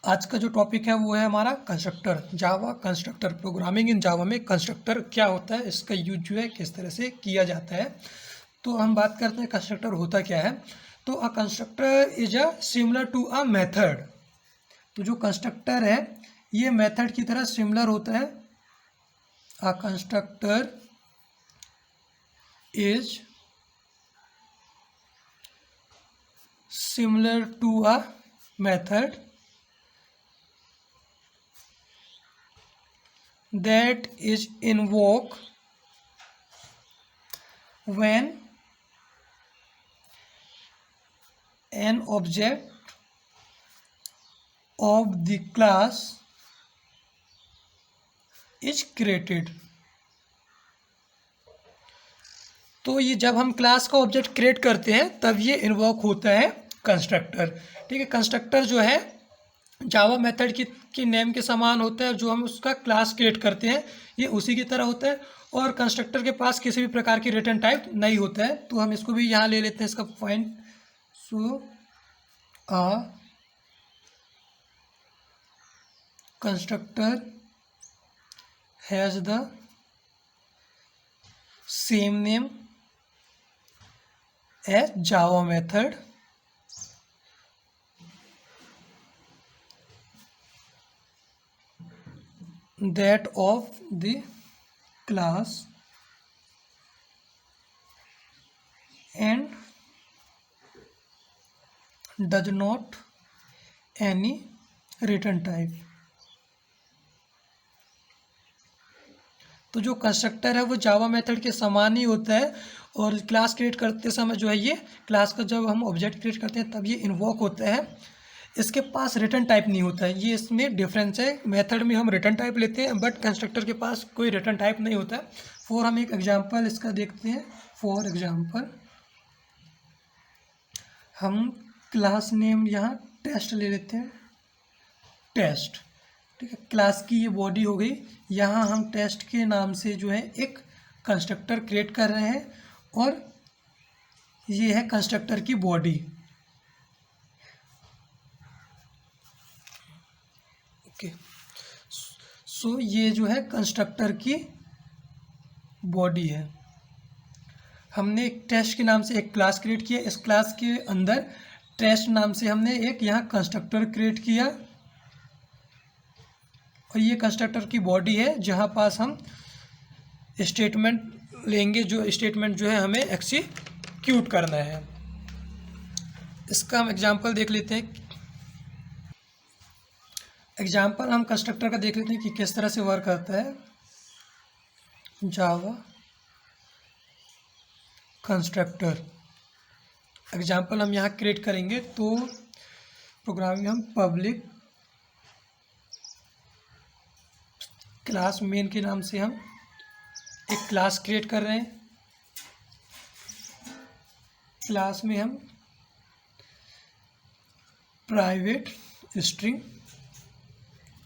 आज का जो टॉपिक है वो है हमारा constructor, Java constructor. Programming in Java में कंस्ट्रक्टर क्या होता है, इसका यूज जो है किस तरह से किया जाता है। तो हम बात करते हैं कंस्ट्रक्टर होता क्या है। तो a constructor is a similar to a method. तो जो कंस्ट्रक्टर है ये मेथड की तरह सिमिलर होता है। A constructor is similar to a method that is invoked when an object of the class is created। तो ये जब हम क्लास का ऑब्जेक्ट क्रिएट करते हैं तब ये इन्वोक होता है कंस्ट्रक्टर। ठीक है, कंस्ट्रक्टर जो है जावा मेथड की नेम के समान होता है। जो हम उसका क्लास क्रिएट करते हैं ये उसी की तरह होता है, और कंस्ट्रक्टर के पास किसी भी प्रकार की रिटर्न टाइप नहीं होता है। तो हम इसको भी यहाँ ले लेते हैं, इसका point. So a constructor has the same name as Java method that of the class and does not any return type। तो जो कंस्ट्रक्टर है वो जावा मेथड के समान ही होता है, और क्लास क्रिएट करते समय जो है ये क्लास का जब हम ऑब्जेक्ट क्रिएट करते हैं तब ये इन्वोक होता है। इसके पास रिटर्न टाइप नहीं होता है, ये इसमें डिफरेंस है। मेथड में हम रिटर्न टाइप लेते हैं बट कंस्ट्रक्टर के पास कोई रिटर्न टाइप नहीं होता है। फॉर हम एक एग्जांपल इसका देखते हैं। फॉर एग्जांपल हम क्लास नेम यहाँ टेस्ट ले लेते हैं, टेस्ट। ठीक है, क्लास की ये बॉडी हो गई। यहाँ हम टेस्ट के नाम से जो है एक कंस्ट्रक्टर क्रिएट कर रहे हैं, और ये है कंस्ट्रक्टर की बॉडी। ओके, सो ये जो है कंस्ट्रक्टर की बॉडी है। हमने एक टेस्ट के नाम से एक क्लास क्रिएट किया, इस क्लास के अंदर टेस्ट नाम से हमने एक यहाँ कंस्ट्रक्टर क्रिएट किया, और ये कंस्ट्रक्टर की बॉडी है जहाँ पास हम स्टेटमेंट लेंगे, जो स्टेटमेंट जो है हमें एक्सिक्यूट करना है। इसका हम एग्जांपल देख लेते हैं। एग्जांपल हम कंस्ट्रक्टर का देख लेते हैं कि किस तरह से वर्क करता है। जावा कंस्ट्रक्टर एग्जांपल हम यहाँ क्रिएट करेंगे। तो प्रोग्रामिंग हम पब्लिक क्लास मेन के नाम से हम एक क्लास क्रिएट कर रहे हैं। क्लास में हम प्राइवेट स्ट्रिंग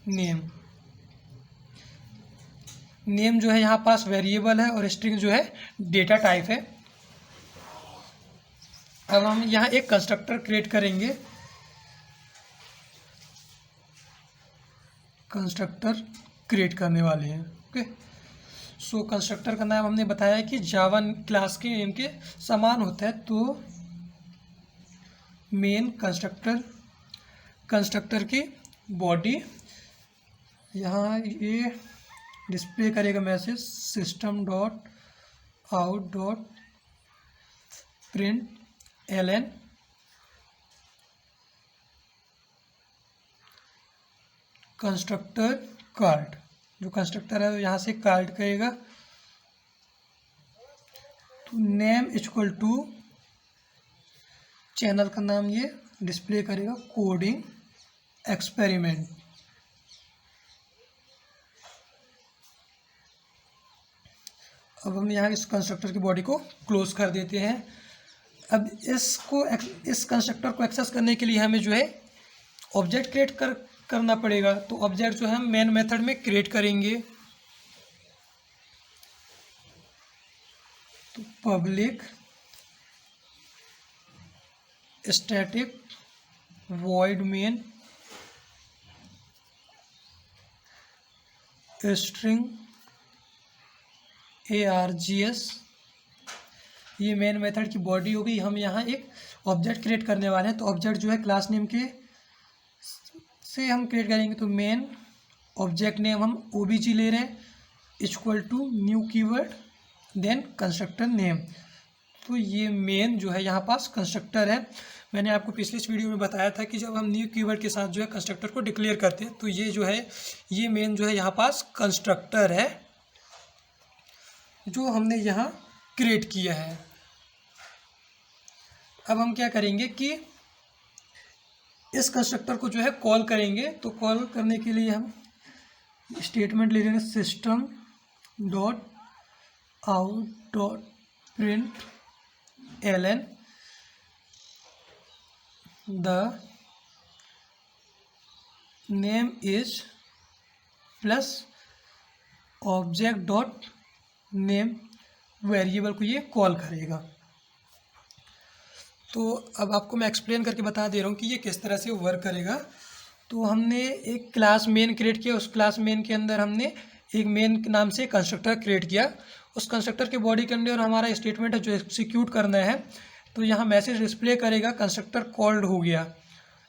नेम जो है यहाँ पास वेरिएबल है, और स्ट्रिंग जो है डेटा टाइप है। अब हम यहाँ एक कंस्ट्रक्टर क्रिएट करेंगे। कंस्ट्रक्टर क्रिएट करने वाले हैं। ओके, सो कंस्ट्रक्टर का नाम हमने बताया है कि जावा क्लास के नेम के समान होता है। तो मेन कंस्ट्रक्टर की बॉडी, यहाँ ये डिस्प्ले करेगा message system dot out dot print ln constructor card. जो कंस्ट्रक्टर है यहाँ से कार्ड करेगा। तो नेम इक्वल टू चैनल का नाम ये डिस्प्ले करेगा कोडिंग एक्सपेरिमेंट। अब हम यहाँ इस कंस्ट्रक्टर की बॉडी को क्लोज कर देते हैं। अब इस कंस्ट्रक्टर को एक्सेस करने के लिए हमें जो है ऑब्जेक्ट क्रिएट करना पड़ेगा। तो ऑब्जेक्ट जो है हम मेन मेथड में क्रिएट करेंगे। तो public static void main string args, ये मेन मेथड की बॉडी होगी। हम यहाँ एक ऑब्जेक्ट क्रिएट करने वाले हैं, तो ऑब्जेक्ट जो है क्लास नेम के से हम क्रिएट करेंगे। तो मेन ऑब्जेक्ट नेम हम obj ले रहे हैं, equal to new keyword then constructor name. तो ये मेन जो है यहाँ पास कंस्ट्रक्टर है। मैंने आपको पिछले इस वीडियो में बताया था कि जब हम न्यू कीवर्ड के साथ जो है कंस्ट्रक्टर को डिक्लेयर करते हैं, तो ये जो है ये मेन जो है यहाँ पास कंस्ट्रक्टर है जो हमने यहाँ क्रिएट किया है। अब हम क्या करेंगे कि इस कंस्ट्रक्टर को जो है कॉल करेंगे। तो कॉल करने के लिए हम स्टेटमेंट ले लेंगे, system dot out dot print ln the name is plus object dot name variable को ये कॉल करेगा। तो अब आपको मैं एक्सप्लेन करके बता दे रहा हूँ कि ये किस तरह से वर्क करेगा। तो हमने एक क्लास मेन क्रिएट किया, उस क्लास मेन के अंदर हमने एक मेन नाम से कंस्ट्रक्टर क्रिएट किया। उस कंस्ट्रक्टर के बॉडी के अंदर हमारा स्टेटमेंट है जो एग्जीक्यूट करना है। तो यहाँ मैसेज डिस्प्ले करेगा कंस्ट्रक्टर कॉल्ड हो गया।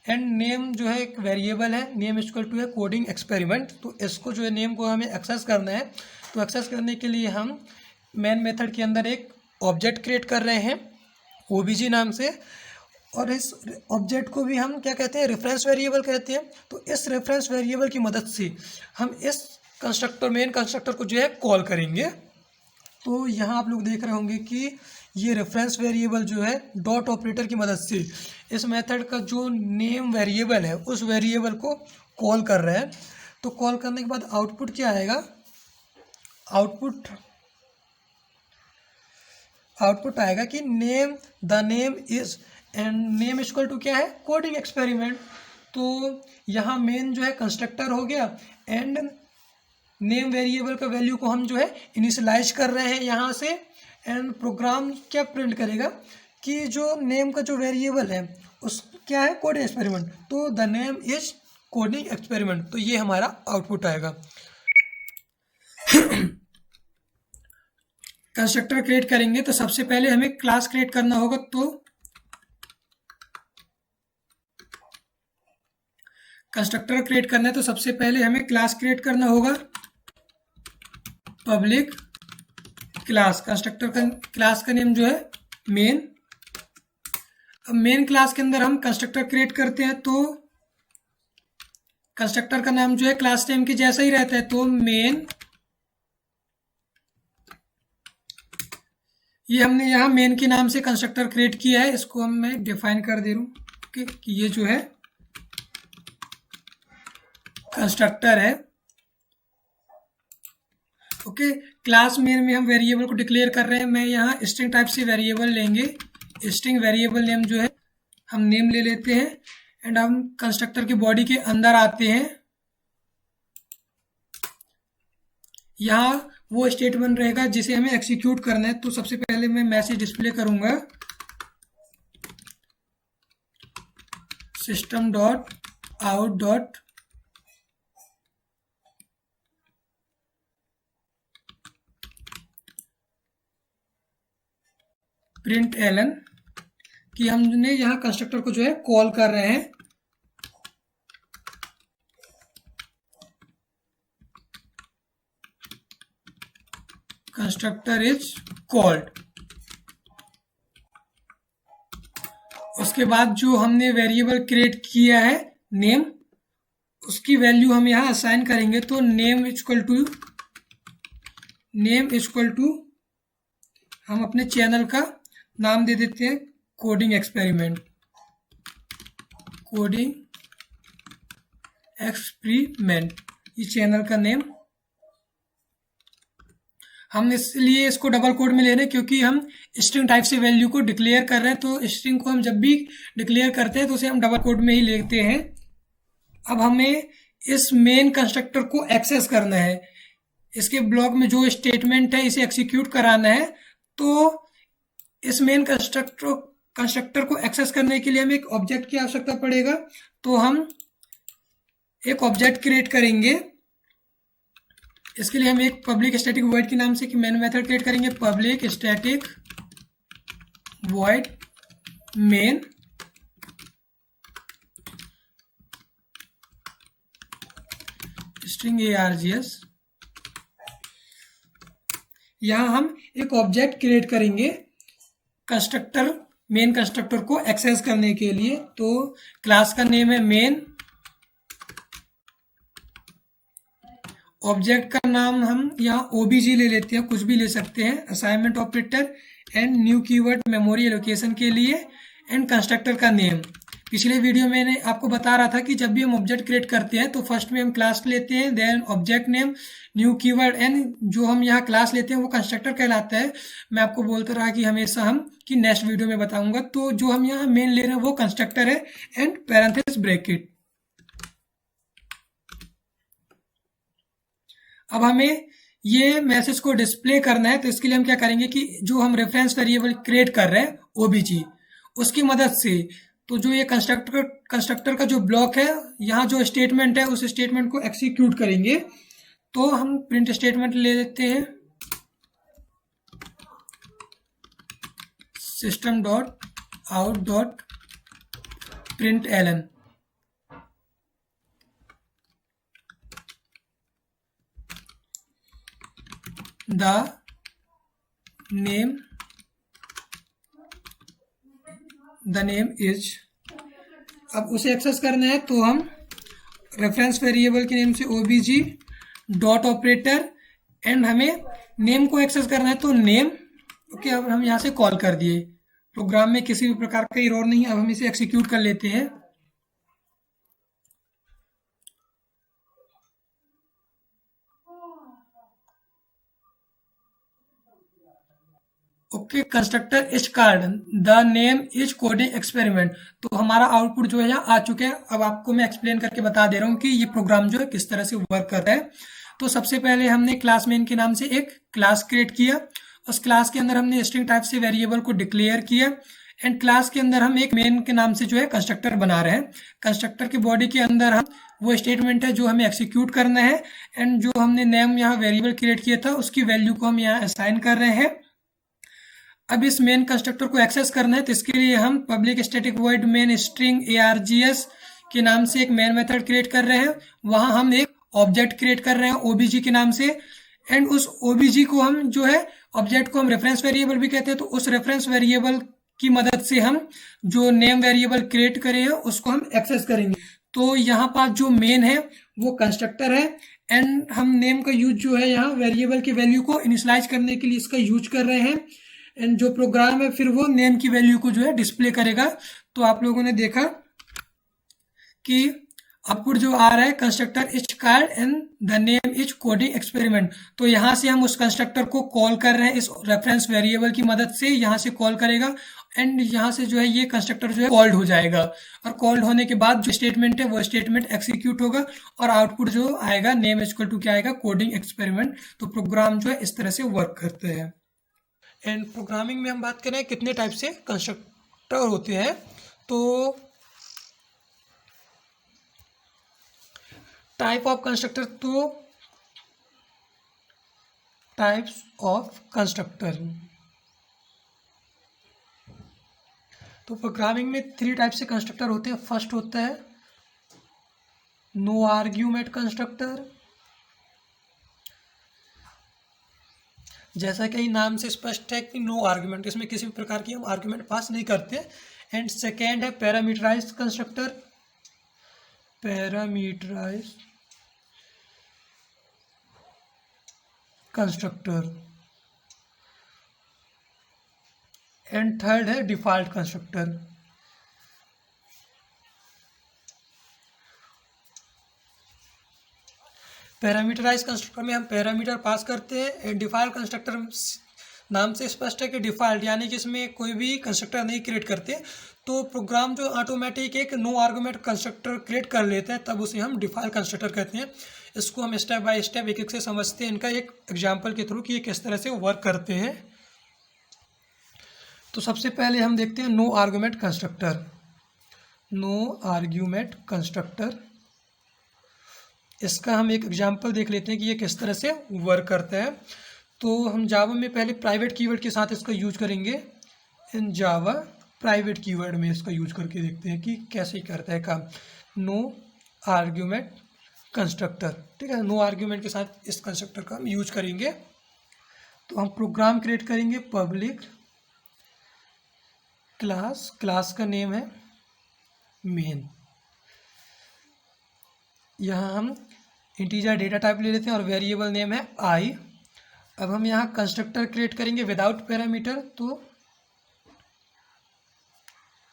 एंड नेम जो है एक वेरिएबल है, नेम इक्वल टू है कोडिंग एक्सपेरिमेंट। तो इसको जो है नेम को हमें एक्सेस करना है। तो एक्सेस करने के लिए हम मेन मेथड के अंदर एक ऑब्जेक्ट क्रिएट कर रहे हैं obj नाम से, और इस ऑब्जेक्ट को भी हम क्या कहते हैं, रेफरेंस वेरिएबल कहते हैं। तो इस रेफरेंस वेरिएबल की मदद से हम इस कंस्ट्रक्टर मेन कंस्ट्रक्टर को जो है कॉल करेंगे। तो यहाँ आप लोग देख रहे होंगे कि ये रेफरेंस वेरिएबल जो है डॉट ऑपरेटर की मदद से इस मेथड का जो नेम वेरिएबल है उस वेरिएबल को कॉल कर रहे हैं। तो कॉल करने के बाद आउटपुट क्या आएगा, आउटपुट आएगा कि name the name is, and name equal to क्या है, कोडिंग एक्सपेरिमेंट। तो यहाँ मेन जो है कंस्ट्रक्टर हो गया एंड नेम वेरिएबल का वैल्यू को हम जो है इनिशियलाइज कर रहे हैं यहाँ से। एंड प्रोग्राम क्या प्रिंट करेगा कि जो नेम का जो वेरिएबल है उस क्या है, कोडिंग एक्सपेरिमेंट। तो the name is coding experiment. तो ये हमारा आउटपुट आएगा। कंस्ट्रक्टर क्रिएट करेंगे तो सबसे पहले हमें क्लास क्रिएट करना होगा। तो कंस्ट्रक्टर क्रिएट करना है तो सबसे पहले हमें क्लास क्रिएट करना होगा, पब्लिक क्लास। कंस्ट्रक्टर का क्लास का नेम जो है मेन। अब मेन क्लास के अंदर हम कंस्ट्रक्टर क्रिएट करते हैं तो कंस्ट्रक्टर का नाम जो है क्लास नेम के जैसा ही रहता है। तो मेन, ये हमने यहाँ मेन के नाम से कंस्ट्रक्टर क्रिएट किया है। इसको हम मैं डिफाइन कर दे रहा हूँ कि ये जो है कंस्ट्रक्टर है। ओके, क्लास मेन में हम वेरिएबल को डिक्लेयर कर रहे हैं। मैं यहाँ स्ट्रिंग टाइप से वेरिएबल लेंगे। स्ट्रिंग वेरिएबल नेम जो है हम नेम ले लेते हैं एंड हम कंस्ट्रक्टर की बॉडी के अंदर आते हैं। यहाँ वो स्टेटमेंट रहेगा जिसे हमें एक्सिक्यूट करना है। तो सबसे पहले मैं मैसेज डिस्प्ले करूंगा, system dot out dot print ln, कि हमने यहाँ कंस्ट्रक्टर को जो है कॉल कर रहे हैं। Constructor is called. उसके बाद जो हमने वेरिएबल क्रिएट किया है नेम, उसकी वैल्यू हम यहाँ असाइन करेंगे। तो नेम इक्वल टू हम अपने चैनल का नाम दे देते हैं कोडिंग एक्सपेरिमेंट। ये चैनल का नेम। हम इसलिए इसको डबल कोड में ले रहे हैं क्योंकि हम स्ट्रिंग टाइप से वैल्यू को डिक्लेयर कर रहे हैं। तो स्ट्रिंग को हम जब भी डिक्लेयर करते हैं तो उसे हम डबल कोड में ही लेते हैं। अब हमें इस मेन कंस्ट्रक्टर को एक्सेस करना है। इसके ब्लॉक में जो स्टेटमेंट है इसे एक्सिक्यूट कराना है। तो इस मेन कंस्ट्रक्टर को एक्सेस करने के लिए हमें एक ऑब्जेक्ट की आवश्यकता पड़ेगा। तो हम एक ऑब्जेक्ट क्रिएट करेंगे इसके लिए हम एक पब्लिक स्टैटिक वॉइड के नाम से कि मेन मेथड क्रिएट करेंगे, public static void main string args। यहाँ हम एक ऑब्जेक्ट क्रिएट करेंगे कंस्ट्रक्टर, मेन कंस्ट्रक्टर को एक्सेस करने के लिए। तो क्लास का नेम है मेन, ऑब्जेक्ट का नाम हम यहाँ ओबीजी ले लेते हैं, कुछ भी ले सकते हैं, assignment operator and new keyword memory allocation के लिए, एंड कंस्ट्रक्टर का नेम। पिछले वीडियो में मैंने आपको बता रहा था कि जब भी हम ऑब्जेक्ट क्रिएट करते हैं तो फर्स्ट में हम क्लास लेते हैं, then object name, new keyword, and जो हम यहाँ क्लास लेते हैं वो कंस्ट्रक्टर कहलाता है। मैं आपको बोलता रहा कि हमेशा हम कि नेक्स्ट वीडियो में बताऊंगा। तो जो हम यहाँ मेन ले रहे हैं वो कंस्ट्रक्टर है, एंड पैरेंथेसिस ब्रैकेट। अब हमें ये मैसेज को डिस्प्ले करना है, तो इसके लिए हम क्या करेंगे कि जो हम रेफरेंस वेरिएबल क्रिएट कर रहे हैं ओबीजी, उसकी मदद से, तो जो ये कंस्ट्रक्टर का जो ब्लॉक है, यहाँ जो स्टेटमेंट है उस स्टेटमेंट को एक्सिक्यूट करेंगे। तो हम प्रिंट स्टेटमेंट ले लेते हैं, system dot out dot print L N. The name is, अब उसे एक्सेस करना है तो हम रेफरेंस वेरिएबल के नेम से ओबीजी डॉट ऑपरेटर, एंड हमें नेम को एक्सेस करना है तो नेम। ओके, अब हम यहाँ से कॉल कर दिए, प्रोग्राम में किसी भी प्रकार का एरर नहीं। अब हम इसे एक्सिक्यूट कर लेते हैं। Okay, constructor is called, the name is coding experiment. तो हमारा आउटपुट जो है यहाँ आ चुके हैं। अब आपको मैं एक्सप्लेन करके बता दे रहा हूँ कि ये प्रोग्राम जो है किस तरह से वर्क कर रहा है। तो सबसे पहले हमने क्लास मेन के नाम से एक क्लास क्रिएट किया, उस क्लास के अंदर हमने स्ट्रिंग टाइप से वेरिएबल को डिक्लेयर किया, एंड क्लास के अंदर हम एक मेन के नाम से जो है कंस्ट्रक्टर बना रहे हैं। कंस्ट्रक्टर के बॉडी के अंदर हम वो स्टेटमेंट है जो हमें एक्सिक्यूट करना है, एंड जो हमने नेम यहाँ वेरिएबल क्रिएट किया था उसकी वैल्यू को हम यहाँ असाइन कर रहे हैं। अब इस मेन कंस्ट्रक्टर को एक्सेस करना है, तो इसके लिए हम public static void main string args के नाम से एक मेन मेथड क्रिएट कर रहे हैं। वहां हम एक ऑब्जेक्ट क्रिएट कर रहे हैं ओबीजी के नाम से, एंड उस ओबीजी को हम जो है, ऑब्जेक्ट को हम रेफरेंस वेरिएबल भी कहते हैं, तो उस रेफरेंस वेरिएबल की मदद से हम जो नेम वेरिएबल क्रिएट करे हैं उसको हम एक्सेस करेंगे। तो यहाँ पास जो मेन है वो कंस्ट्रक्टर है, एंड हम नेम का यूज जो है यहाँ वेरिएबल की वैल्यू को इनिशियलाइज करने के लिए इसका यूज कर रहे हैं, एंड जो प्रोग्राम है फिर वो नेम की वैल्यू को जो है डिस्प्ले करेगा। तो आप लोगों ने देखा कि आउटपुट जो आ रहा है, constructor is called and the name is coding experiment. तो यहाँ से हम उस कंस्ट्रक्टर को कॉल कर रहे हैं इस रेफरेंस वेरिएबल की मदद से, यहाँ से कॉल करेगा, एंड यहाँ से जो है ये कंस्ट्रक्टर जो है कॉल्ड हो जाएगा, और कॉल्ड होने के बाद जो स्टेटमेंट है वो स्टेटमेंट एक्सिक्यूट होगा, और आउटपुट जो आएगा नेम इक्वल टू क्या आएगा, कोडिंग एक्सपेरिमेंट। तो प्रोग्राम जो है इस तरह से वर्क करते हैं। एंड प्रोग्रामिंग में हम बात करें कितने टाइप से कंस्ट्रक्टर होते हैं, तो टाइप ऑफ कंस्ट्रक्टर, तो टाइप्स ऑफ कंस्ट्रक्टर, तो प्रोग्रामिंग में 3 टाइप से कंस्ट्रक्टर होते हैं। फर्स्ट होता है नो आर्ग्यूमेंट कंस्ट्रक्टर, जैसा कि नाम से स्पष्ट है कि नो आर्ग्यूमेंट, इसमें किसी भी प्रकार की हम आर्ग्यूमेंट पास नहीं करते। एंड सेकेंड है parameterized constructor, parameterized constructor, and third है डिफॉल्ट कंस्ट्रक्टर। पैरामीटराइज कंस्ट्रक्टर में हम पैरामीटर पास करते हैं, एंड डिफॉल्ट कंस्ट्रक्टर नाम से स्पष्ट है कि डिफॉल्ट, यानी कि इसमें कोई भी कंस्ट्रक्टर नहीं क्रिएट करते। तो प्रोग्राम जो ऑटोमेटिक एक नो आर्गुमेंट कंस्ट्रक्टर क्रिएट कर लेता है, तब उसे हम डिफॉल्ट कंस्ट्रक्टर कहते हैं। इसको हम स्टेप बाय स्टेप एक एक से समझते हैं, इनका एक एग्जाम्पल के थ्रू कि ये किस तरह से वर्क करते हैं। तो सबसे पहले हम देखते हैं no argument constructor. No argument constructor इसका हम एक एग्जांपल देख लेते हैं कि ये किस तरह से वर्क करता है। तो हम जावा में पहले प्राइवेट कीवर्ड के साथ इसका यूज करेंगे। इन जावा प्राइवेट कीवर्ड में इसका यूज करके देखते हैं कि कैसे करता है काम। नो आर्ग्यूमेंट कंस्ट्रक्टर, ठीक है, नो आर्ग्यूमेंट के साथ इस कंस्ट्रक्टर का हम यूज करेंगे। तो हम प्रोग्राम क्रिएट करेंगे पब्लिक क्लास, क्लास का नेम है मेन। यहाँ हम इंटीजर डेटा टाइप ले लेते हैं और वेरिएबल नेम है आई। अब हम यहाँ कंस्ट्रक्टर क्रिएट करेंगे विदाउट पैरामीटर, तो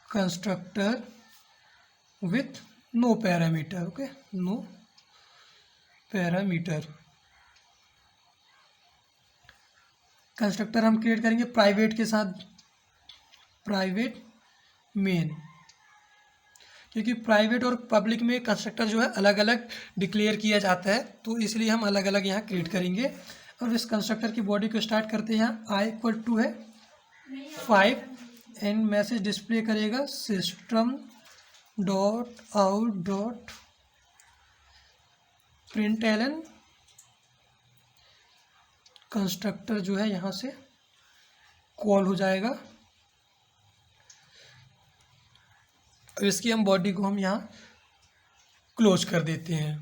constructor with no parameter, okay, no parameter. Constructor हम क्रिएट करेंगे प्राइवेट के साथ, प्राइवेट मेन, क्योंकि प्राइवेट और पब्लिक में कंस्ट्रक्टर जो है अलग अलग डिक्लेयर किया जाता है, तो इसलिए हम अलग अलग यहाँ क्रिएट करेंगे। और इस कंस्ट्रक्टर की बॉडी को स्टार्ट करते हैं। यहाँ आई इक्वल टू है 5 एंड मैसेज डिस्प्ले करेगा system dot out dot println. Constructor जो है यहाँ से कॉल हो जाएगा। और इसकी हम बॉडी को हम यहाँ क्लोज कर देते हैं।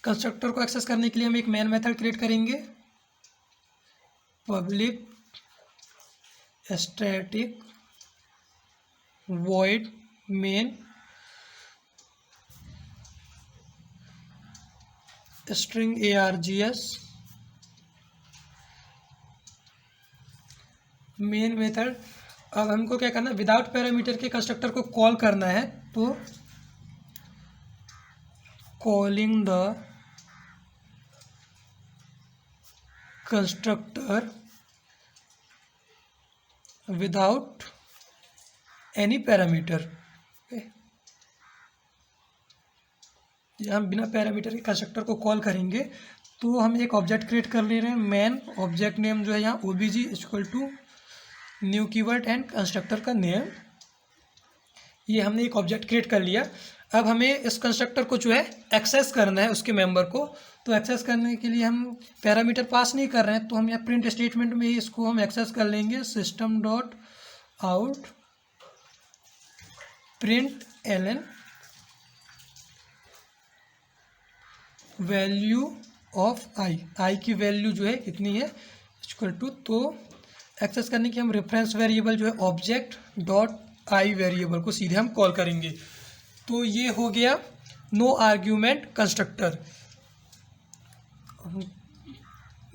कंस्ट्रक्टर को एक्सेस करने के लिए हम एक मेन मेथड क्रिएट करेंगे, public static void main string args। Main method, अब हमको क्या करना है, विदाउट पैरामीटर के कंस्ट्रक्टर को कॉल करना है। तो calling the constructor without any parameter. हम बिना पैरामीटर के कंस्ट्रक्टर को कॉल करेंगे। तो हम एक ऑब्जेक्ट क्रिएट कर ले रहे हैं मैन। ऑब्जेक्ट नेम जो है यहाँ obj equal to new keyword and constructor का नेम। ये हमने एक ऑब्जेक्ट क्रिएट कर लिया। अब हमें इस कंस्ट्रक्टर को जो है एक्सेस करना है, उसके मेंबर को। तो एक्सेस करने के लिए हम पैरामीटर पास नहीं कर रहे हैं, तो हम यहाँ प्रिंट स्टेटमेंट में ही इसको हम एक्सेस कर लेंगे। System dot out print ln value of I की वैल्यू जो है कितनी है इक्वल टू। तो एक्सेस करने की हम रेफरेंस वेरिएबल जो है ऑब्जेक्ट डॉट आई वेरिएबल को सीधे हम कॉल करेंगे। तो ये हो गया नो आर्ग्यूमेंट कंस्ट्रक्टर।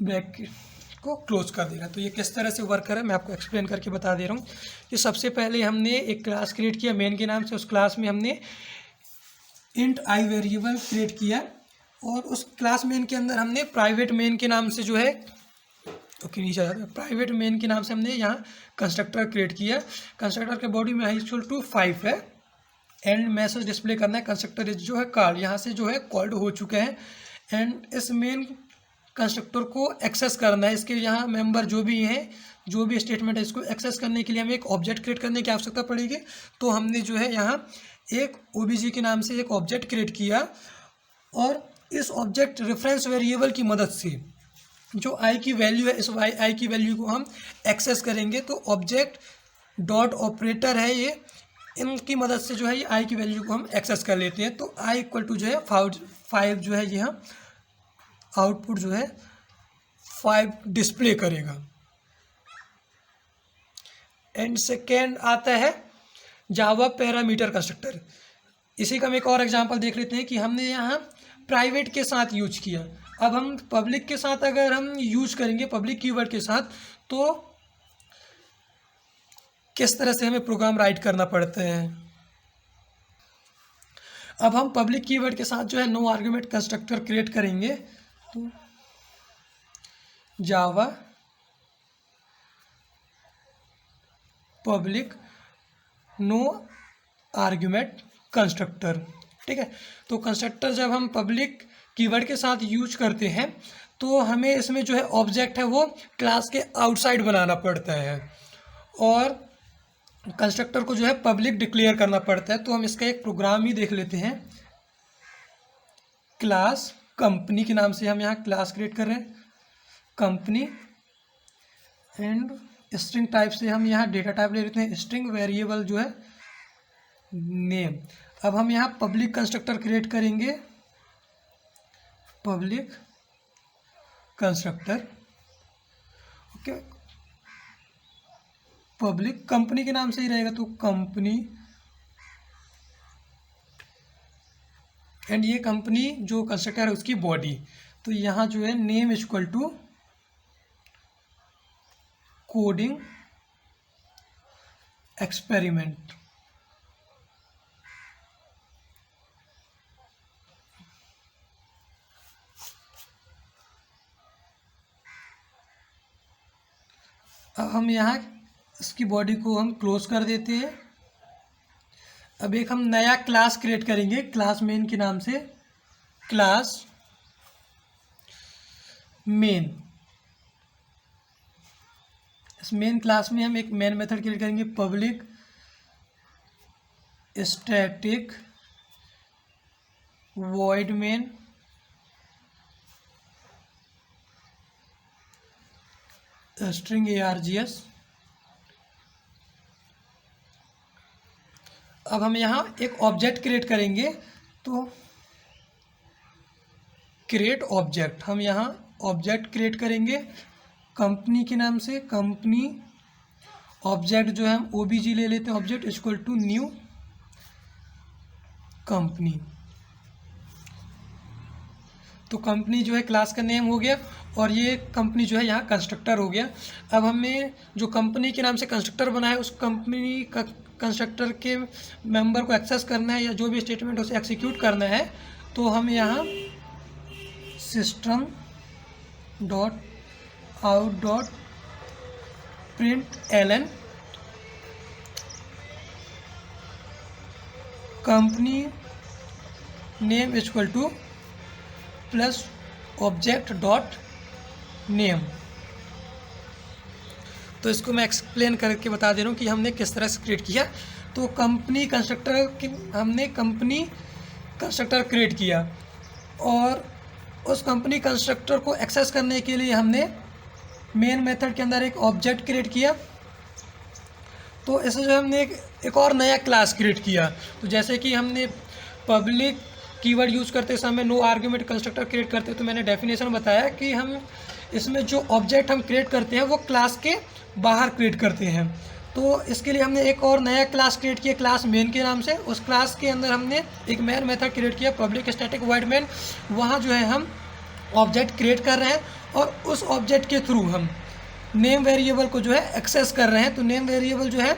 ब्रैकेट को क्लोज कर देगा। तो ये किस तरह से वर्क करे मैं आपको एक्सप्लेन करके बता दे रहा हूँ कि सबसे पहले हमने एक क्लास क्रिएट किया मेन के नाम से। उस क्लास में हमने इंट आई वेरिएबल क्रिएट किया और उस क्लास मेन के अंदर हमने प्राइवेट मेन के नाम से जो है ओके नीचे जाता है, प्राइवेट मेन के नाम से हमने यहाँ कंस्ट्रक्टर क्रिएट किया। कंस्ट्रक्टर के बॉडी में आई इक्वल टू 5 है एंड मैसेज डिस्प्ले करना है कंस्ट्रक्टर इज जो है कॉल्ड, यहाँ से जो है कॉल्ड हो चुके हैं। एंड इस मेन कंस्ट्रक्टर को एक्सेस करना है। इसके यहाँ मेंबर जो भी हैं, जो भी स्टेटमेंट है, इसको एक्सेस करने के लिए हमें एक ऑब्जेक्ट क्रिएट करने की आवश्यकता पड़ेगी। तो हमने जो है यहाँ एक obj के नाम से एक ऑब्जेक्ट क्रिएट किया और इस ऑब्जेक्ट रेफरेंस वेरिएबल की मदद से जो आई की वैल्यू है, इस आई की वैल्यू को हम एक्सेस करेंगे। तो ऑब्जेक्ट डॉट ऑपरेटर है ये, इनकी मदद से जो है ये आई की वैल्यू को हम एक्सेस कर लेते हैं। तो आई इक्वल टू जो है 5 जो है यहाँ आउटपुट जो है 5 डिस्प्ले करेगा। एंड सेकेंड आता है जावा पैरामीटर कंस्ट्रक्टर। इसी का हम एक और एग्जांपल देख लेते हैं कि हमने यहाँ प्राइवेट के साथ यूज किया। अब हम पब्लिक के साथ अगर हम यूज करेंगे, पब्लिक कीवर्ड के साथ, तो किस तरह से हमें प्रोग्राम राइट करना पड़ता है। अब हम पब्लिक कीवर्ड के साथ जो है नो आर्गुमेंट कंस्ट्रक्टर क्रिएट करेंगे। तो जावा पब्लिक नो आर्गुमेंट कंस्ट्रक्टर, ठीक है। तो कंस्ट्रक्टर जब हम पब्लिक कीवर्ड के साथ यूज करते हैं तो हमें इसमें जो है ऑब्जेक्ट है वो क्लास के आउटसाइड बनाना पड़ता है और कंस्ट्रक्टर को जो है पब्लिक डिक्लेयर करना पड़ता है। तो हम इसका एक प्रोग्राम ही देख लेते हैं। क्लास कंपनी के नाम से हम यहाँ क्लास क्रिएट कर रहे हैं, कंपनी, एंड स्ट्रिंग टाइप से हम यहाँ डेटा टाइप ले लेते हैं, स्ट्रिंग वेरिएबल जो है नेम। अब हम यहाँ पब्लिक कंस्ट्रक्टर क्रिएट करेंगे, public constructor, okay, public company के नाम से ही रहेगा, तो कंपनी, एंड ये कंपनी जो कंस्ट्रक्टर है उसकी बॉडी। तो यहाँ जो है name equal to coding experiment. अब हम यहाँ इसकी बॉडी को हम क्लोज कर देते हैं। अब एक हम नया क्लास क्रिएट करेंगे क्लास मेन के नाम से, क्लास मेन। इस मेन क्लास में हम एक मेन मेथड क्रिएट करेंगे, public static void main, string args। अब हम यहाँ एक ऑब्जेक्ट क्रिएट करेंगे, तो क्रिएट ऑब्जेक्ट, हम यहाँ ऑब्जेक्ट क्रिएट करेंगे कंपनी के नाम से, कंपनी ऑब्जेक्ट जो है हम obj ले लेते हैं, object equal to new company. तो कंपनी जो है क्लास का नेम हो गया, और ये कंपनी जो है यहाँ कंस्ट्रक्टर हो गया। अब हमें जो कंपनी के नाम से कंस्ट्रक्टर बना है उस कंपनी का कंस्ट्रक्टर के मेंबर को एक्सेस करना है, या जो भी स्टेटमेंट उसे एग्जीक्यूट करना है, तो हम यहाँ system dot out dot print LN company name equal to plus object dot name. तो इसको मैं एक्सप्लेन करके बता दे रहा हूँ कि हमने किस तरह से क्रिएट किया। तो कंपनी कंस्ट्रक्टर की हमने कंपनी कंस्ट्रक्टर क्रिएट किया, और उस कंपनी कंस्ट्रक्टर को एक्सेस करने के लिए हमने मेन मेथड के अंदर एक ऑब्जेक्ट क्रिएट किया। तो ऐसे जो हमने एक और नया क्लास क्रिएट किया। तो जैसे कि हमने पब्लिक कीवर्ड यूज़ करते समय नो आर्गुमेंट कंस्ट्रक्टर क्रिएट करते, तो मैंने डेफिनेशन बताया कि हम इसमें जो ऑब्जेक्ट हम क्रिएट करते हैं वो क्लास के बाहर क्रिएट करते हैं। तो इसके लिए हमने एक और नया क्लास क्रिएट किया क्लास मेन के नाम से। उस क्लास के अंदर हमने एक मेन मेथड क्रिएट किया पब्लिक स्टैटिक वॉइड मेन। वहाँ जो है हम ऑब्जेक्ट क्रिएट कर रहे हैं, और उस ऑब्जेक्ट के थ्रू हम नेम वेरिएबल को जो है एक्सेस कर रहे हैं। तो नेम वेरिएबल जो है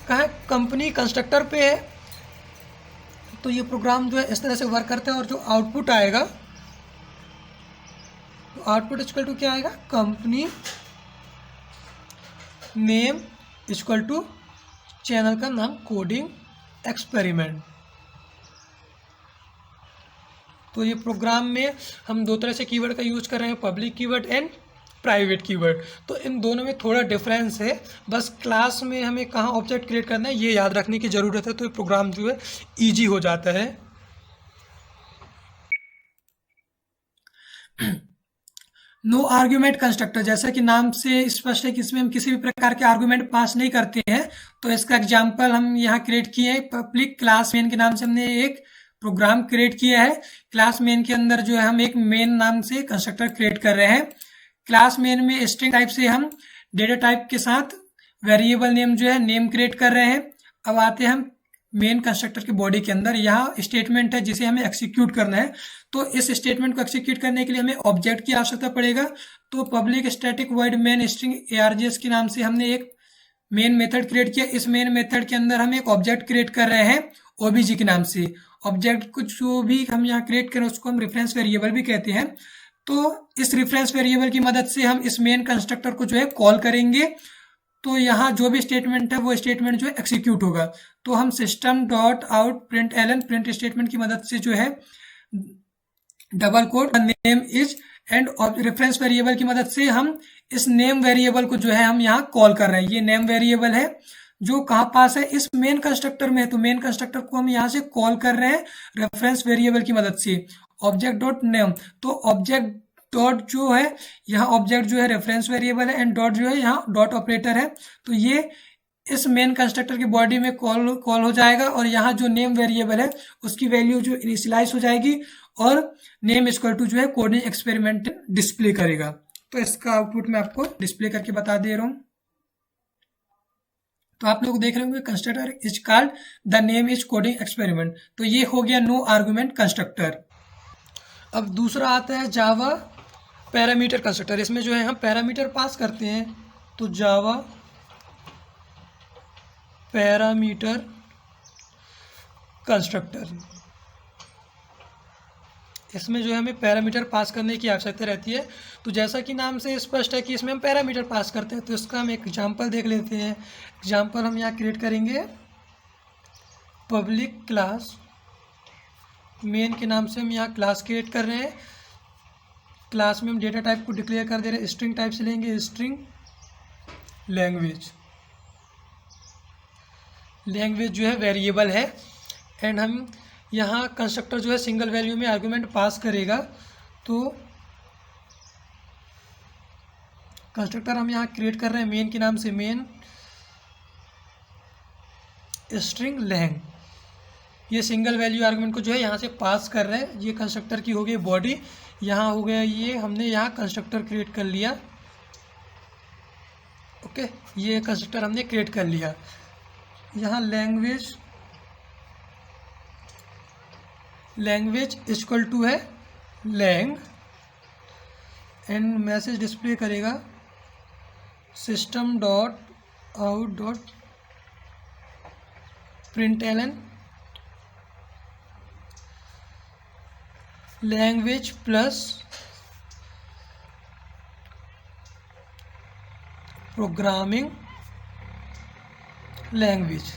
कहाँ, कंपनी कंस्ट्रक्टर पे है। तो ये प्रोग्राम जो है इस तरह से वर्क करता है, और जो आउटपुट आएगा, तो आउटपुट इक्वल टू क्या आएगा, company name equal to channel का नाम कोडिंग एक्सपेरिमेंट। तो ये प्रोग्राम में हम दो तरह से कीवर्ड का यूज कर रहे हैं, public keyword and private keyword. तो इन दोनों में थोड़ा डिफरेंस है, बस क्लास में हमें कहाँ ऑब्जेक्ट क्रिएट करना है ये याद रखने की ज़रूरत है। तो ये प्रोग्राम जो है ईजी हो जाता है। नो आर्ग्यूमेंट कंस्ट्रक्टर, जैसा कि नाम से स्पष्ट है कि इसमें हम किसी भी प्रकार के आर्ग्यूमेंट पास नहीं करते हैं। तो इसका एग्जाम्पल हम यहाँ क्रिएट किए हैं, पब्लिक क्लास मेन के नाम से हमने एक प्रोग्राम क्रिएट किया है। क्लास मेन के अंदर जो है हम एक मेन नाम से कंस्ट्रक्टर क्रिएट कर रहे हैं। क्लास मेन में स्ट्रिंग टाइप से हम डेटा टाइप के साथ वेरिएबल नेम जो है नेम क्रिएट कर रहे हैं। अब आते हैं हम मेन कंस्ट्रक्टर की बॉडी के अंदर, यहाँ स्टेटमेंट है जिसे हमें एक्सिक्यूट करना है। तो इस स्टेटमेंट को एक्सिक्यूट करने के लिए हमें ऑब्जेक्ट की आवश्यकता पड़ेगा। तो public static void main string args के नाम से हमने एक मेन मेथड क्रिएट किया। इस मेन मेथड के अंदर हम एक ऑब्जेक्ट क्रिएट कर रहे हैं obj के नाम से। ऑब्जेक्ट को जो भी हम यहाँ क्रिएट करें उसको हम रेफरेंस वेरिएबल भी कहते हैं। तो इस रेफरेंस वेरिएबल की मदद से हम इस मेन कंस्ट्रक्टर को जो है कॉल करेंगे। तो यहाँ जो भी स्टेटमेंट है वो स्टेटमेंट जो है एक्सिक्यूट होगा। तो हम system dot out print LN print statement की मदद से जो है double quote name is and reference variable की मदद से हम इस नेम वेरिएबल को जो है हम यहाँ कॉल कर रहे हैं। ये नेम वेरिएबल है जो कहाँ पास है, इस मेन कंस्ट्रक्टर में है, तो मेन कंस्ट्रक्टर को हम यहाँ से कॉल कर रहे हैं रेफरेंस वेरिएबल की मदद से, ऑब्जेक्ट डॉट नेम। तो ऑब्जेक्ट डॉट जो है यहाँ, ऑब्जेक्ट जो है रेफरेंस वेरिएबल है, एंड डॉट जो है यहाँ डॉट ऑपरेटर है। तो ये इस मेन कंस्ट्रक्टर की बॉडी में कॉल हो जाएगा, और यहाँ जो नेम वेरिएबल है उसकी वैल्यू जो इनिशियलाइज हो जाएगी, और नेम इक्वल टू जो है कोडिंग एक्सपेरिमेंट डिस्प्ले करेगा। तो इसका आउटपुट मैं आपको डिस्प्ले करके बता दे रहा हूँ। तो आप लोग देख रहे होंगे constructor is called the name is coding experiment. तो ये हो गया नो आर्गुमेंट कंस्ट्रक्टर। अब दूसरा आता है जावा पैरामीटर कंस्ट्रक्टर। इसमें जो है हम पैरामीटर पास करते हैं, तो जावा पैरामीटर कंस्ट्रक्टर, इसमें जो है हमें पैरामीटर पास करने की आवश्यकता रहती है। तो जैसा कि नाम से स्पष्ट है कि इसमें हम पैरामीटर पास करते हैं, तो इसका हम एक एग्जांपल देख लेते हैं। एग्जांपल हम यहाँ क्रिएट करेंगे पब्लिक क्लास, मेन के नाम से हम यहाँ क्लास क्रिएट कर रहे हैं। क्लास में हम डेटा टाइप को डिक्लेयर कर दे रहे हैं, स्ट्रिंग टाइप से लेंगे, स्ट्रिंग लैंग्वेज। लैंग्वेज जो है वेरिएबल है, एंड हम यहाँ कंस्ट्रक्टर जो है सिंगल वैल्यू में आर्गुमेंट पास करेगा। तो कंस्ट्रक्टर हम यहाँ क्रिएट कर रहे हैं मेन के नाम से, मेन स्ट्रिंग लैंग। ये सिंगल वैल्यू आर्गुमेंट को जो है यहाँ से पास कर रहे हैं। ये कंस्ट्रक्टर की हो गई बॉडी, यहाँ हो गया ये हमने यहाँ कंस्ट्रक्टर क्रिएट कर लिया। ओके, ये कंस्ट्रक्टर हमने क्रिएट कर लिया। यहाँ लैंग्वेज इक्वल टू है लैंग, एंड मैसेज डिस्प्ले करेगा system dot out dot println language plus programming language.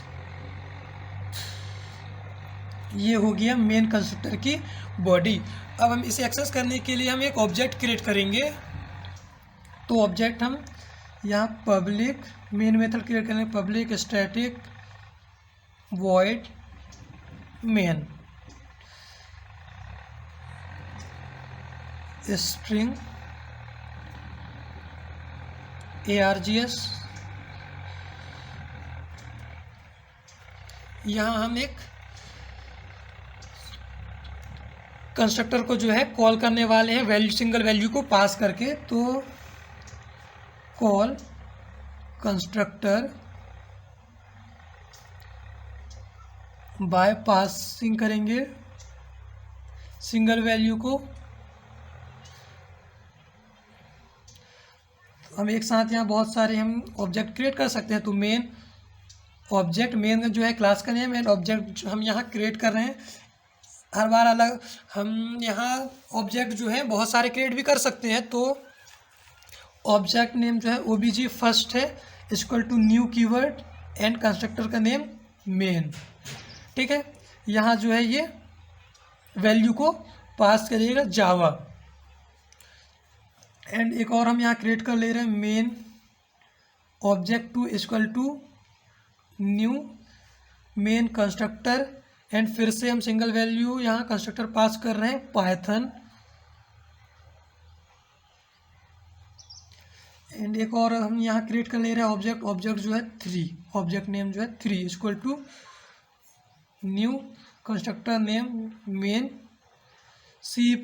ये हो गया मेन कंस्ट्रक्टर की बॉडी। अब हम इसे एक्सेस करने के लिए हम एक ऑब्जेक्ट क्रिएट करेंगे। तो ऑब्जेक्ट हम यहाँ पब्लिक मेन मेथड क्रिएट करेंगे, public static void main string args। यहाँ हम एक कंस्ट्रक्टर को जो है कॉल करने वाले हैं वैल्यू, सिंगल वैल्यू को पास करके। तो कॉल कंस्ट्रक्टर बाय पासिंग करेंगे सिंगल वैल्यू को। हम एक साथ यहाँ बहुत सारे हम ऑब्जेक्ट क्रिएट कर सकते हैं। तो मेन ऑब्जेक्ट, मेन जो है क्लास का नेम, एंड ऑब्जेक्ट हम यहाँ क्रिएट कर रहे हैं। हर बार अलग हम यहाँ ऑब्जेक्ट जो है बहुत सारे क्रिएट भी कर सकते हैं। तो ऑब्जेक्ट नेम जो है obj फर्स्ट है equal to new keyword and constructor का नेम मेन। ठीक है, यहाँ जो है ये वैल्यू को पास करिएगा जावा। एंड एक और हम यहाँ क्रिएट कर ले रहे हैं main object two equal to new main constructor, and फिर से हम सिंगल वैल्यू यहाँ कंस्ट्रक्टर पास कर रहे हैं पाइथन। एंड एक और हम यहाँ क्रिएट कर ले रहे हैं ऑब्जेक्ट जो है 3, ऑब्जेक्ट नेम जो है 3 equal to new constructor name main C++।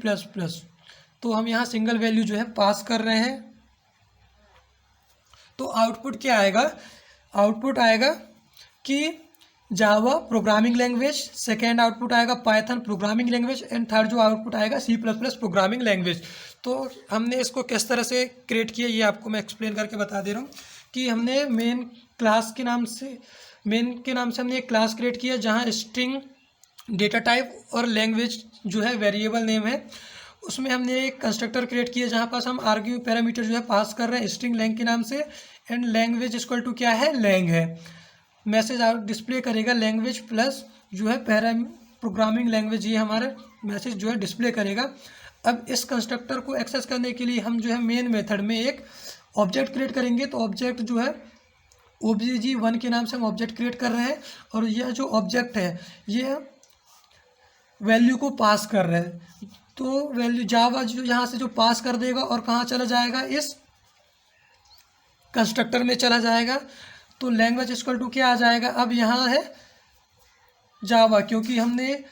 तो हम यहाँ सिंगल वैल्यू जो है पास कर रहे हैं। तो आउटपुट क्या आएगा? आउटपुट आएगा कि Java programming language, second output आएगा Python programming language, and third जो आउटपुट आएगा C++ प्रोग्रामिंग लैंग्वेज। तो हमने इसको किस तरह से क्रिएट किया ये आपको मैं एक्सप्लेन करके बता दे रहा हूँ कि हमने मेन के नाम से हमने एक क्लास क्रिएट किया जहाँ स्ट्रिंग डेटा टाइप और लैंग्वेज जो है वेरिएबल नेम है। उसमें हमने एक कंस्ट्रक्टर क्रिएट किया जहाँ पास हम आर्ग्यू पैरामीटर जो है पास कर रहे हैं स्ट्रिंग लैंग के नाम से, एंड लैंग्वेज इक्वल टू क्या है? लैंग है। मैसेज डिस्प्ले करेगा लैंग्वेज प्लस जो है प्रोग्रामिंग लैंग्वेज, ये हमारा मैसेज जो है डिस्प्ले करेगा। अब इस कंस्ट्रक्टर को एक्सेस करने के लिए हम जो है मेन मेथड में एक ऑब्जेक्ट क्रिएट करेंगे। तो ऑब्जेक्ट जो है obj1 के नाम से हम ऑब्जेक्ट क्रिएट कर रहे हैं और यह जो ऑब्जेक्ट है ये वैल्यू को पास कर रहे हैं। तो वैल्यू जावा जो यहाँ से जो पास कर देगा और कहाँ चला जाएगा, इस कंस्ट्रक्टर में चला जाएगा। तो लैंग्वेज इक्वल टू क्या आ जाएगा, अब यहाँ है जावा, क्योंकि हमने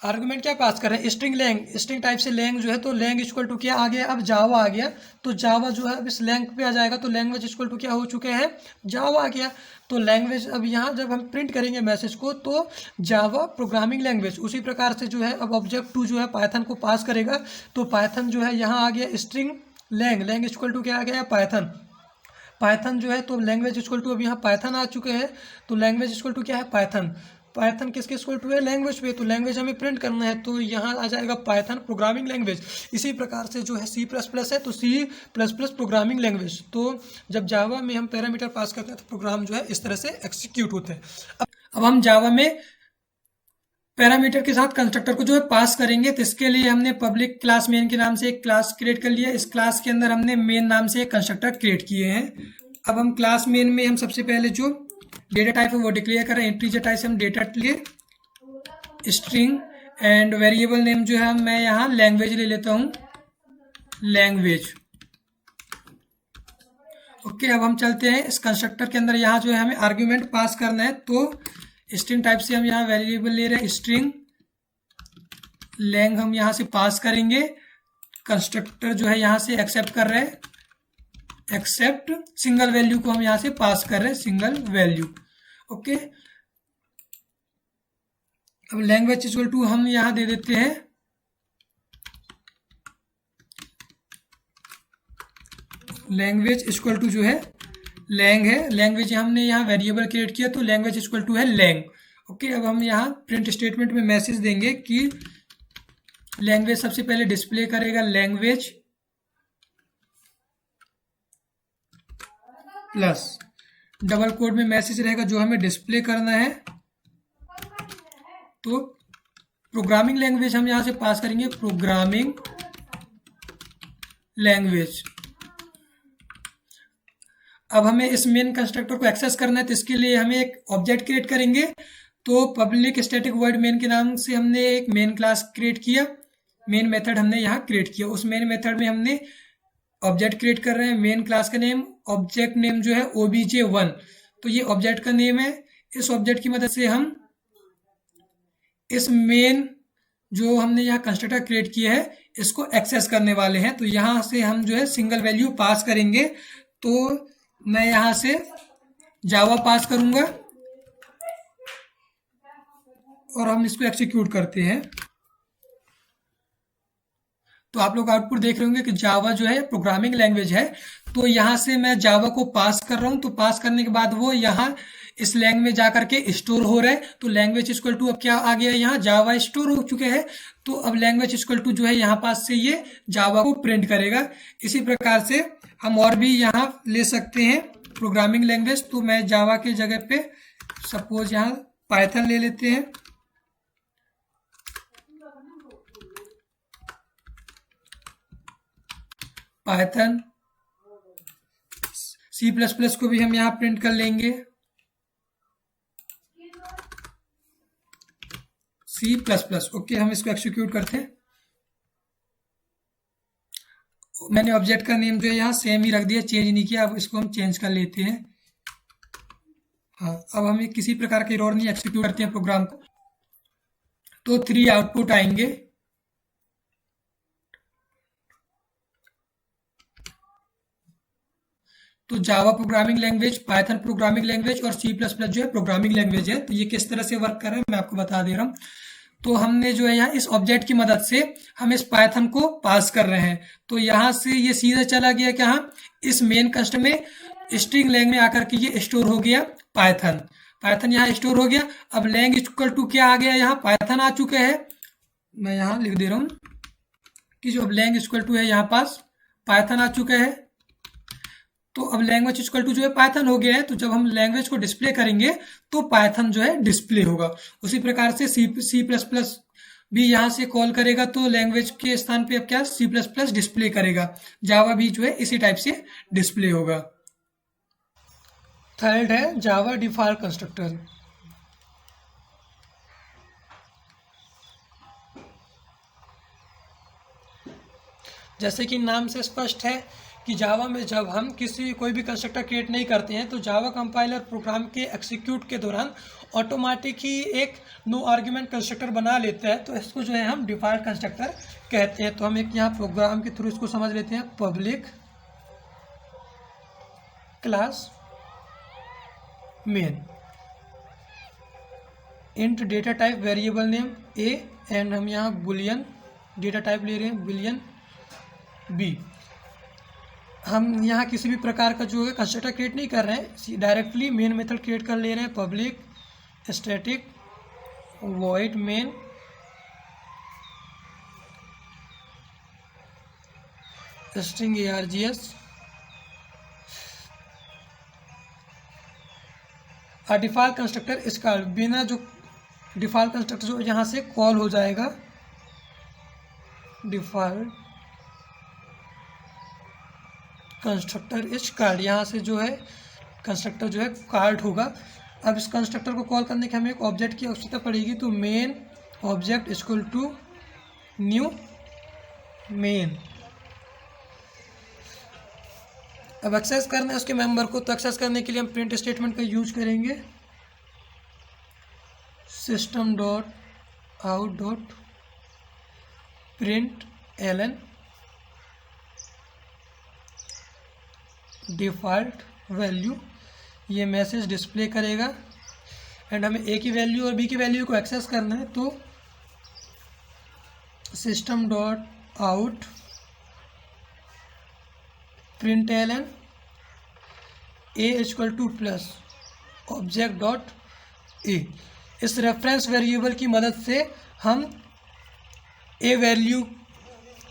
आर्गुमेंट क्या पास कर रहे हैं, स्ट्रिंग लैंग, स्ट्रिंग टाइप से लैंग जो है, तो लैंग इक्वल टू क्या आ गया, अब जावा आ गया। तो जावा जो है अब इस लैंग पे आ जाएगा, तो लैंग्वेज इक्वल टू क्या हो चुके हैं, जावा आ गया। तो लैंग्वेज अब यहाँ जब हम प्रिंट करेंगे मैसेज को, तो जावा प्रोग्रामिंग लैंग्वेज। उसी प्रकार से जो है अब ऑब्जेक्ट टू जो है पाइथन को पास करेगा, तो पाइथन जो है यहाँ आ गया string lang, lang equal to क्या आ गया, पाइथन। पाइथन जो है तो लैंग्वेज इक्वल टू अब यहाँ पाइथन आ चुके हैं, तो लैंग्वेज इक्वल टू क्या है, पाइथन। पाइथन किसके इक्वल टू है, लैंग्वेज पे, तो लैंग्वेज हमें प्रिंट करना है, तो यहाँ आ जाएगा पाइथन प्रोग्रामिंग लैंग्वेज। इसी प्रकार से जो है सी प्लस प्लस है, तो C plus plus programming language. तो जब जावा में हम पैरामीटर पास करते हैं तो प्रोग्राम जो है इस तरह से एग्जीक्यूट होते हैं। अब हम जावा में पैरामीटर के साथ कंस्ट्रक्टर को जो है पास करेंगे, तो इसके लिए हमने पब्लिक क्लास मेन के नाम से एक क्लास क्रिएट कर लिया। इस क्लास के अंदर हमने मेन नाम से एक कंस्ट्रक्टर क्रिएट किए हैं। अब हम क्लास मेन में हम सबसे पहले जो डेटा टाइप है वो डिक्लेयर करें। इंटीजर टाइप से हम डेटा लिए स्ट्रिंग, एंड वेरिएबल नेम जो है मैं यहाँ लैंग्वेज ले लेता हूँ, लैंग्वेज। ओके, अब हम चलते हैं इस कंस्ट्रक्टर के अंदर। यहाँ जो है हमें आर्ग्यूमेंट पास करना है, तो स्ट्रिंग टाइप से हम यहाँ वेरिएबल ले रहे हैं स्ट्रिंग लैंग, हम यहाँ से पास करेंगे। कंस्ट्रक्टर जो है यहाँ से एक्सेप्ट कर रहे हैं, एक्सेप्ट सिंगल वैल्यू को हम यहाँ से पास कर रहे हैं, सिंगल वैल्यू। ओके, अब लैंग्वेज इक्वल टू हम यहाँ दे देते हैं लैंग्वेज इक्वल टू जो है लैंग है, लैंग्वेज हमने यहाँ वेरिएबल क्रिएट किया, तो लैंग्वेज इक्वल टू है लैंग। ओके, अब हम यहाँ प्रिंट स्टेटमेंट में मैसेज देंगे कि लैंग्वेज सबसे पहले डिस्प्ले करेगा लैंग्वेज प्लस डबल कोड में मैसेज रहेगा जो हमें डिस्प्ले करना है। तो प्रोग्रामिंग लैंग्वेज हम यहां से पास करेंगे, प्रोग्रामिंग लैंग्वेज। अब हमें इस मेन कंस्ट्रक्टर को एक्सेस करना है, तो इसके लिए हमें एक ऑब्जेक्ट क्रिएट करेंगे। तो पब्लिक स्टैटिक वॉइड मेन के नाम से हमने एक मेन क्लास क्रिएट किया, मेन मेथड हमने यहाँ क्रिएट किया। उस मेन मेथड में हमने ऑब्जेक्ट क्रिएट कर रहे हैं, मेन क्लास का नेम, ऑब्जेक्ट नेम जो है obj1, तो ये ऑब्जेक्ट का नेम है। इस ऑब्जेक्ट की मदद से हम इस मेन जो हमने यहाँ कंस्ट्रक्टर क्रिएट किया है इसको एक्सेस करने वाले हैं। तो यहाँ से हम जो है सिंगल वैल्यू पास करेंगे। तो मैं यहाँ से जावा पास करूंगा और हम इसको एक्सिक्यूट करते हैं। तो आप लोग आउटपुट देख रहे होंगे कि जावा जो है प्रोग्रामिंग लैंग्वेज है। तो यहाँ से मैं जावा को पास कर रहा हूँ, तो पास करने के बाद वो यहाँ इस लैंग में जाकर के स्टोर हो रहा है। तो लैंग्वेज इक्वल टू अब क्या आ गया, यहाँ जावा स्टोर हो चुके हैं। तो अब लैंग्वेज इक्वल टू जो है यहाँ पास से ये जावा को प्रिंट करेगा। इसी प्रकार से हम और भी यहाँ ले सकते हैं प्रोग्रामिंग लैंग्वेज। तो मैं जावा की जगह पे सपोज यहाँ पाइथन ले लेते हैं। पाइथन सी प्लस प्लस को भी हम यहाँ प्रिंट कर लेंगे, सी प्लस प्लस। ओके, हम इसको एक्सिक्यूट करते हैं। मैंने ऑब्जेक्ट का नेम जो है यहाँ सेम ही रख दिया, चेंज नहीं किया। अब इसको हम चेंज कर लेते हैं। हाँ, अब हम किसी प्रकार के एरर नहीं एक्सिक्यूट करते हैं प्रोग्राम को। तो 3 आउटपुट आएंगे। तो जावा programming language, Python programming language और सी प्लस प्लस जो है प्रोग्रामिंग लैंग्वेज है। तो ये किस तरह से वर्क कर रहा है मैं आपको बता दे रहा हूँ। तो हमने जो है यहाँ इस ऑब्जेक्ट की मदद से हम इस पाइथन को पास कर रहे हैं। तो यहाँ से ये सीधा चला गया क्या, इस मेन कंस्ट में स्ट्रिंग लैंग में आकर के ये स्टोर हो गया पाइथन। पाइथन यहाँ स्टोर हो गया। अब लैंग इक्वल टू क्या आ गया, यहाँ पाइथन आ चुके हैं। मैं यहाँ लिख दे रहा हूँ कि जो अब लैंग इक्वल टू है यहाँ पास पाइथन आ चुके हैं। तो अब लैंग्वेज इक्वल टू जो है पाइथन हो गया है। तो जब हम लैंग्वेज को डिस्प्ले करेंगे तो पाइथन जो है डिस्प्ले होगा। उसी प्रकार से सी प्लस प्लस भी यहाँ से कॉल करेगा, तो लैंग्वेज के स्थान पे अब क्या सी प्लस प्लस डिस्प्ले करेगा। जावा भी जो है इसी टाइप से डिस्प्ले होगा। थर्ड है जावा डिफॉल्ट कंस्ट्रक्टर। जैसे कि नाम से स्पष्ट है कि जावा में जब हम कोई भी कंस्ट्रक्टर क्रिएट नहीं करते हैं तो जावा कंपाइलर प्रोग्राम के एग्जीक्यूट के दौरान ऑटोमेटिक ही एक नो आर्ग्यूमेंट कंस्ट्रक्टर बना लेता है, तो इसको जो है हम डिफॉल्ट कंस्ट्रक्टर कहते हैं। तो हम एक यहाँ प्रोग्राम के थ्रू इसको समझ लेते हैं। Public class main int data type variable name A and हम यहाँ बुलियन डेटा टाइप ले रहे हैं बुलियन बी। हम यहाँ किसी भी प्रकार का जो है कंस्ट्रक्टर क्रिएट नहीं कर रहे हैं, डायरेक्टली मेन मेथड क्रिएट कर ले रहे हैं। Public static void main string args default constructor इसका बिना जो डिफॉल्ट कंस्ट्रक्टर जो यहाँ से कॉल हो जाएगा, डिफॉल्ट कंस्ट्रक्टर इज कार्ड, यहाँ से जो है कंस्ट्रक्टर जो है कार्ड होगा। अब इस कंस्ट्रक्टर को कॉल करने के हमें एक ऑब्जेक्ट की आवश्यकता पड़ेगी, तो main object equal to new main. अब एक्सेस करना है उसके मेंबर को, तो एक्सेस करने के लिए हम प्रिंट स्टेटमेंट का यूज करेंगे। System dot out dot print LN default value, ये मैसेज डिस्प्ले करेगा। एंड हमें ए की वैल्यू और बी की वैल्यू को एक्सेस करना है, तो system dot out print LN A equal to plus object dot A. इस रेफरेंस वेरिएबल की मदद से हम ए वैल्यू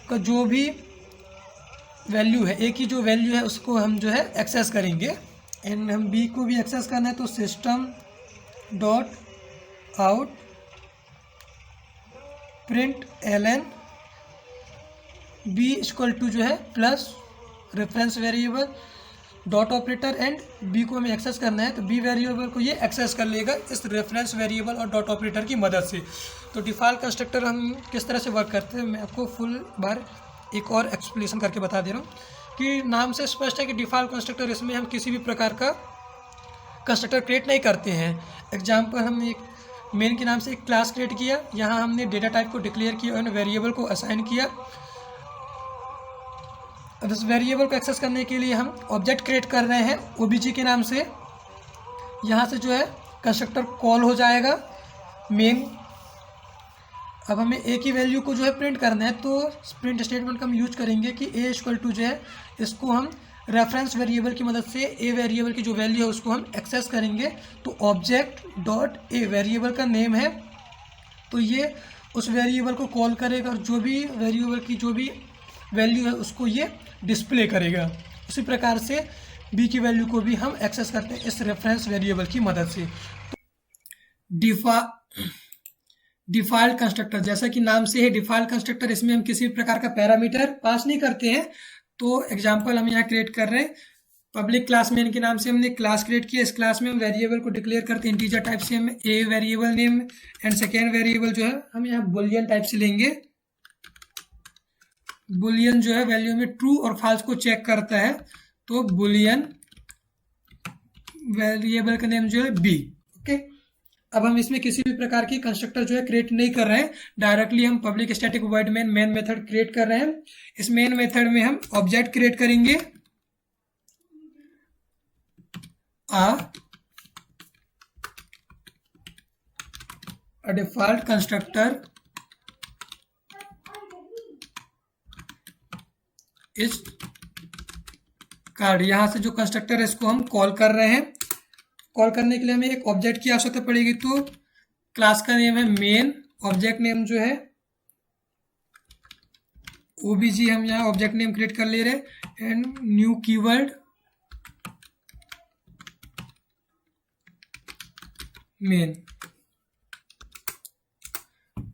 का जो भी वैल्यू है, ए की जो वैल्यू है उसको हम जो है एक्सेस करेंगे। एंड हम बी को भी एक्सेस करना है, तो system dot out print LN B equal to जो है plus reference variable dot operator, and B को हमें एक्सेस करना है, तो बी वेरिएबल को ये एक्सेस कर लेगा इस रेफरेंस वेरिएबल और डॉट ऑपरेटर की मदद से। तो डिफ़ॉल्ट कंस्ट्रक्टर हम किस तरह से वर्क करते हैं, मैं आपको फुल बार एक और एक्सप्लेनेशन करके बता दे रहा हूँ कि नाम से स्पष्ट है कि डिफ़ॉल्ट कंस्ट्रक्टर, इसमें हम किसी भी प्रकार का कंस्ट्रक्टर क्रिएट नहीं करते हैं। एग्जाम्पल, हम एक मेन के नाम से एक क्लास क्रिएट किया, यहाँ हमने डेटा टाइप को डिक्लेयर किया और वेरिएबल को असाइन किया। अब इस वेरिएबल को एक्सेस करने के लिए हम ऑब्जेक्ट क्रिएट कर रहे हैं ओबीजी के नाम से। यहाँ से जो है कंस्ट्रक्टर कॉल हो जाएगा मेन। अब हमें ए की वैल्यू को जो है प्रिंट करना है, तो प्रिंट स्टेटमेंट का हम यूज करेंगे कि ए इक्वल टू जो है इसको हम रेफरेंस वेरिएबल की मदद से ए वेरिएबल की जो वैल्यू है उसको हम एक्सेस करेंगे। तो ऑब्जेक्ट डॉट ए वेरिएबल का नेम है, तो ये उस वेरिएबल को कॉल करेगा और जो भी वेरिएबल की जो भी वैल्यू है उसको ये डिस्प्ले करेगा। उसी प्रकार से बी की वैल्यू को भी हम एक्सेस करते हैं इस रेफरेंस वेरिएबल की मदद से। डिफ़ॉल्ट कंस्ट्रक्टर, जैसा कि नाम से है डिफ़ॉल्ट कंस्ट्रक्टर, इसमें हम किसी भी प्रकार का पैरामीटर पास नहीं करते हैं। तो एग्जांपल हम यहाँ क्रिएट कर रहे हैं, पब्लिक क्लास मेन के नाम से हमने क्लास क्रिएट किया। इस क्लास में हम वेरिएबल को डिक्लेयर करते हैं इंटीजर टाइप से, हम a variable name and second variable जो है हम यहाँ बुलियन टाइप से लेंगे। बुलियन जो है वैल्यू में ट्रू और फॉल्स को चेक करता है, तो बुलियन वेरिएबल का नेम जो है बी। ओके, अब हम इसमें किसी भी प्रकार की कंस्ट्रक्टर जो है क्रिएट नहीं कर रहे हैं, डायरेक्टली हम public static void main method create कर रहे हैं। इस मेन मेथड में हम ऑब्जेक्ट क्रिएट करेंगे a default constructor is card। यहाँ से जो कंस्ट्रक्टर है इसको हम कॉल कर रहे हैं। कॉल करने के लिए हमें एक ऑब्जेक्ट की आवश्यकता पड़ेगी, तो क्लास का नेम है मेन, ऑब्जेक्ट नेम जो है ओबीजी, हम यहाँ ऑब्जेक्ट नेम क्रिएट कर ले रहे हैं। And new keyword main,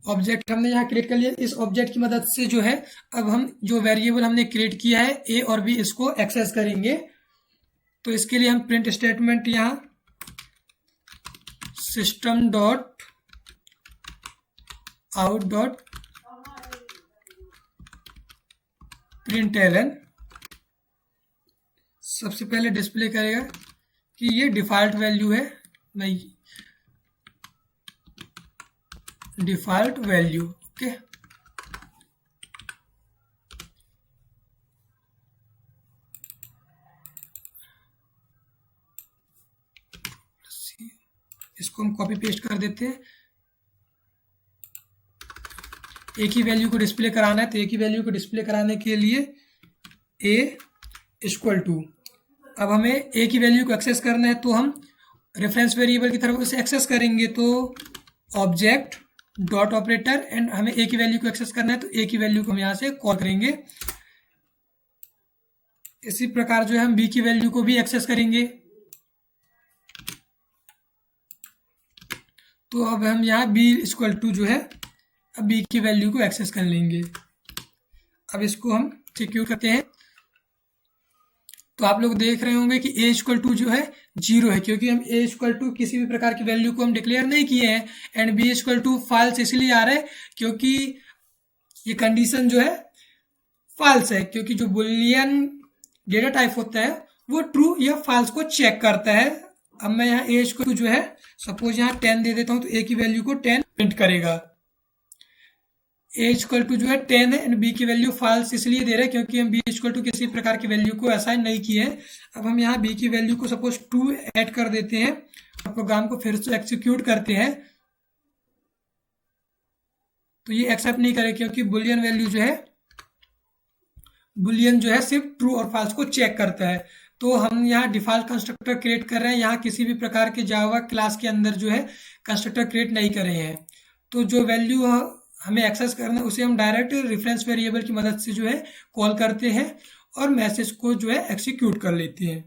object हमने यहाँ क्रिएट कर लिया। इस ऑब्जेक्ट की मदद से जो है अब हम जो वेरिएबल हमने क्रिएट किया है ए और बी, इसको एक्सेस करेंगे। तो इसके लिए हम प्रिंट स्टेटमेंट यहाँ system dot out dot println सबसे पहले डिस्प्ले करेगा कि ये डिफ़ॉल्ट वैल्यू है, नहीं डिफ़ॉल्ट वैल्यू। ओके, इसको हम कॉपी पेस्ट कर देते हैं। एक ही वैल्यू को डिस्प्ले कराना है, तो एक ही वैल्यू को डिस्प्ले कराने के लिए a इक्वल टू, अब हमें a की वैल्यू को एक्सेस करना है तो हम रेफरेंस वेरिएबल की तरफ उसे एक्सेस करेंगे, तो ऑब्जेक्ट डॉट ऑपरेटर एंड हमें a की वैल्यू को एक्सेस करना है तो a की वैल्यू को हम यहाँ से कॉल करेंगे। इसी प्रकार जो है हम b की वैल्यू को भी एक्सेस करेंगे, तो अब हम यहाँ b इक्वल टू जो है अब b की वैल्यू को एक्सेस कर लेंगे। अब इसको हम सिक्योर करते हैं, तो आप लोग देख रहे होंगे कि a इक्वल टू जो है 0 है, क्योंकि हम a इक्वल टू किसी भी प्रकार की वैल्यू को हम डिक्लेयर नहीं किए हैं। And b equal to false इसलिए आ रहा है क्योंकि ये कंडीशन जो है फॉल्स है, क्योंकि जो बुलियन डेटा टाइप होता है वो ट्रू या फॉल्स को चेक करता है। अब मैं यहाँ a इक्वल टू जो है सपोज यहाँ 10 दे देता हूँ, तो a की वैल्यू को 10 प्रिंट करेगा। a इक्वल टू जो है 10 है एंड b की वैल्यू फॉल्स इसलिए दे रहे हैं क्योंकि हम b इक्वल टू किसी प्रकार की वैल्यू को असाइन नहीं किए हैं। अब हम यहाँ b की वैल्यू को सपोज 2 ऐड कर देते हैं और प्रोग्राम को फिर से एक्सिक्यूट करते हैं, तो ये एक्सेप्ट नहीं करे क्योंकि बुलियन वैल्यू जो है बुलियन जो है सिर्फ ट्रू और फॉल्स को चेक करता है। तो हम यहाँ डिफॉल्ट कंस्ट्रक्टर क्रिएट कर रहे हैं, यहाँ किसी भी प्रकार के जावा क्लास के अंदर जो है कंस्ट्रक्टर क्रिएट नहीं कर रहे हैं। तो जो वैल्यू हमें एक्सेस करना है उसे हम डायरेक्ट रेफरेंस वेरिएबल की मदद से जो है कॉल करते हैं और मैसेज को जो है एक्सिक्यूट कर लेते हैं।